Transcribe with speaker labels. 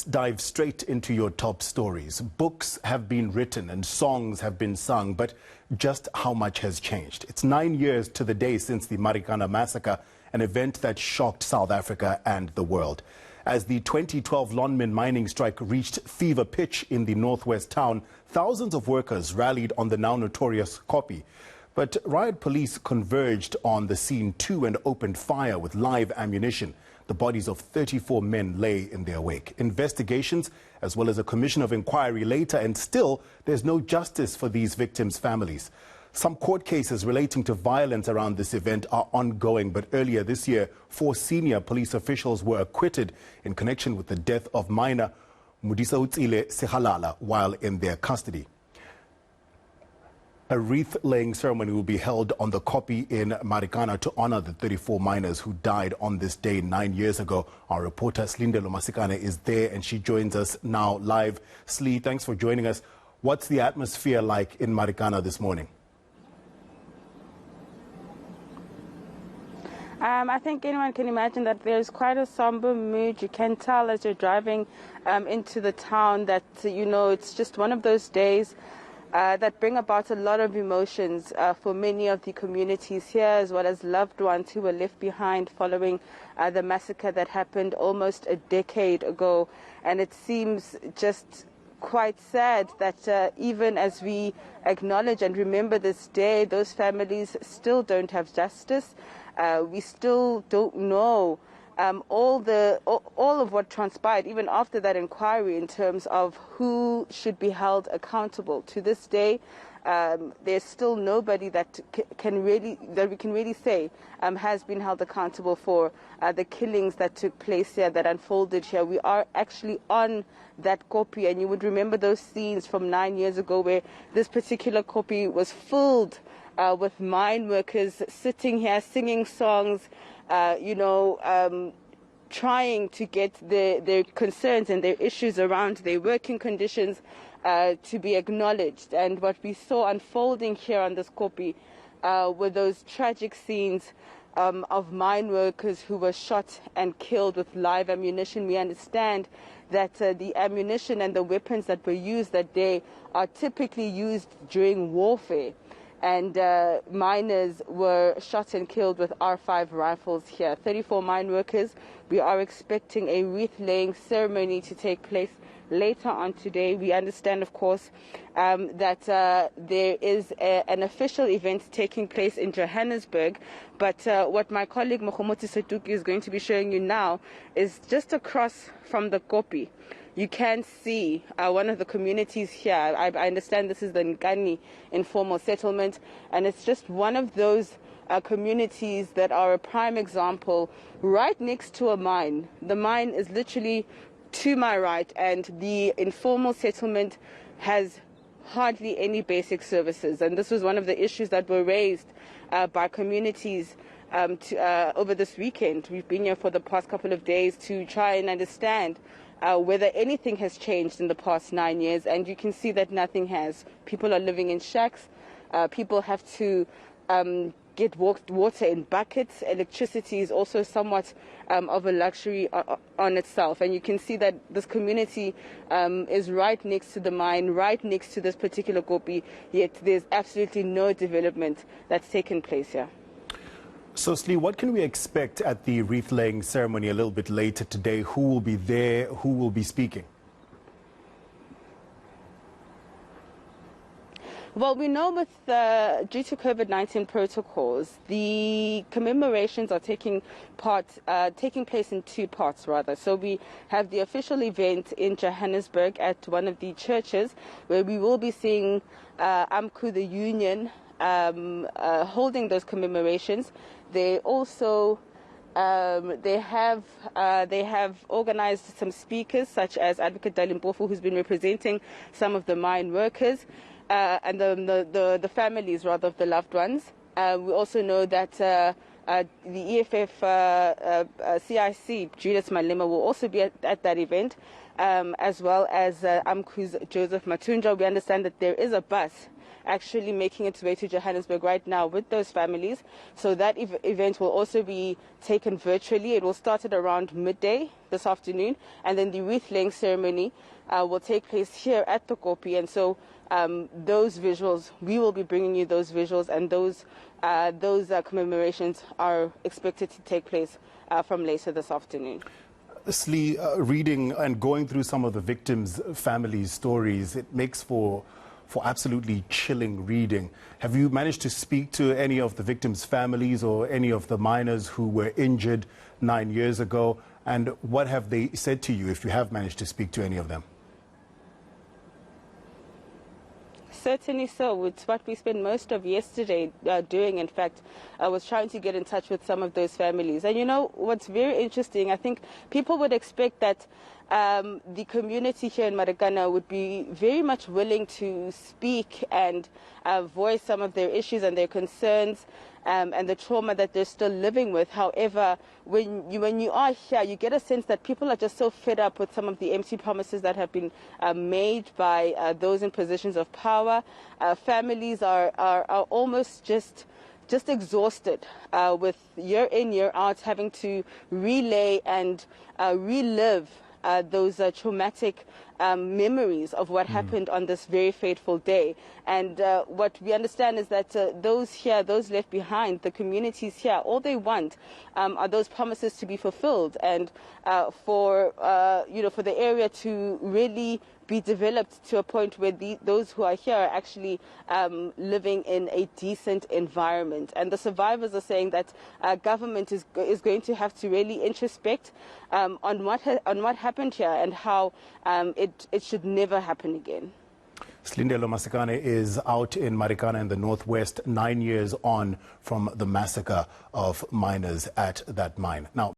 Speaker 1: Let's dive straight into your top stories. Books have been written and songs have been sung, but just how much has changed? It's 9 years to the day since the Marikana massacre, an event that shocked South Africa and the world. As the 2012 Lonmin mining strike reached fever pitch in the northwest town, thousands of workers rallied on the now notorious Kopi. But riot police converged on the scene too and opened fire with live ammunition. The bodies of 34 men lay in their wake. Investigations, as well as a commission of inquiry later, and still there's no justice for these victims' families. Some court cases relating to violence around this event are ongoing, but earlier this year, 4 senior police officials were acquitted in connection with the death of miner Mudisa Utsile Sehalala while in their custody. A wreath-laying ceremony will be held on the Kopi in Marikana to honor the 34 miners who died on this day 9 years ago. Our reporter Slindelo Masikane is there and she joins us now live. Sli, thanks for joining us. What's the atmosphere like in Marikana this morning?
Speaker 2: I think anyone can imagine that there's quite a somber mood. You can tell as you're driving into the town that, it's just one of those days that bring about a lot of emotions for many of the communities here, as well as loved ones who were left behind following the massacre that happened almost a decade ago. And it seems just quite sad that even as we acknowledge and remember this day, those families still don't have justice. We still don't know all of what transpired, even after that inquiry, in terms of who should be held accountable. To this day, there's still nobody that we can really say has been held accountable for the killings that took place here, that unfolded here. We are actually on that Kopi, and you would remember those scenes from 9 years ago where this particular Kopi was filled with mine workers sitting here singing songs, trying to get their concerns and their issues around their working conditions to be acknowledged. And what we saw unfolding here on this Kopi were those tragic scenes of mine workers who were shot and killed with live ammunition. We understand that the ammunition and the weapons that were used that day are typically used during warfare. And miners were shot and killed with R5 rifles here. 34 mine workers. We are expecting a wreath-laying ceremony to take place later on today. We understand, of course, that there is an official event taking place in Johannesburg. But what my colleague Mokhomoti Setuki is going to be showing you now is just across from the Kopi. You can see one of the communities here. I understand this is the Nkani informal settlement, and it's just one of those communities that are a prime example right next to a mine. The mine is literally to my right, and the informal settlement has hardly any basic services. And this was one of the issues that were raised by communities over this weekend. We've been here for the past couple of days to try and understand whether anything has changed in the past 9 years, and you can see that nothing has. People are living in shacks. People have to get water in buckets. Electricity is also somewhat of a luxury on itself, and you can see that this community is right next to the mine, right next to this particular Kopi, yet there's absolutely no development that's taken place here.
Speaker 1: So, Sli, what can we expect at the wreath-laying ceremony a little bit later today? Who will be there? Who will be speaking?
Speaker 2: Well, we know due to COVID-19 protocols, the commemorations are taking place in 2 parts, rather. So we have the official event in Johannesburg at one of the churches, where we will be seeing AMCU, the union, holding those commemorations. They also they have organized some speakers, such as Advocate Dalimpofu, who's been representing some of the mine workers and the families, rather, of the loved ones. We also know that the EFF CIC, Julius Malema, will also be at that event, as well as AMCU's Joseph Matunja. We understand that there is a bus actually making its way to Johannesburg right now with those families. So that event will also be taken virtually. It will start at around midday this afternoon, and then the wreath laying ceremony will take place here at the Kopi. And so those visuals, we will be bringing you those visuals, and those commemorations are expected to take place from later this afternoon.
Speaker 1: Slee, reading and going through some of the victims' families' stories, it makes for absolutely chilling reading. Have you managed to speak to any of the victims' families or any of the miners who were injured 9 years ago? And what have they said to you, if you have managed to speak to any of them?
Speaker 2: Certainly so. It's what we spent most of yesterday doing. In fact, I was trying to get in touch with some of those families. And you know, what's very interesting, I think people would expect that the community here in Marikana would be very much willing to speak and voice some of their issues and their concerns and the trauma that they're still living with. However, when you are here, you get a sense that people are just so fed up with some of the empty promises that have been made by those in positions of power. Families are almost just exhausted with year in, year out, having to relay and relive those traumatic memories of what happened on this very fateful day. And what we understand is that those here, those left behind, the communities here, all they want are those promises to be fulfilled, and for the area to really be developed to a point where those who are here are actually living in a decent environment. And the survivors are saying that government is going to have to really introspect on what happened here and how it should never happen again.
Speaker 1: Slindelo Masikane is out in Marikana in the northwest, 9 years on from the massacre of miners at that mine. Now,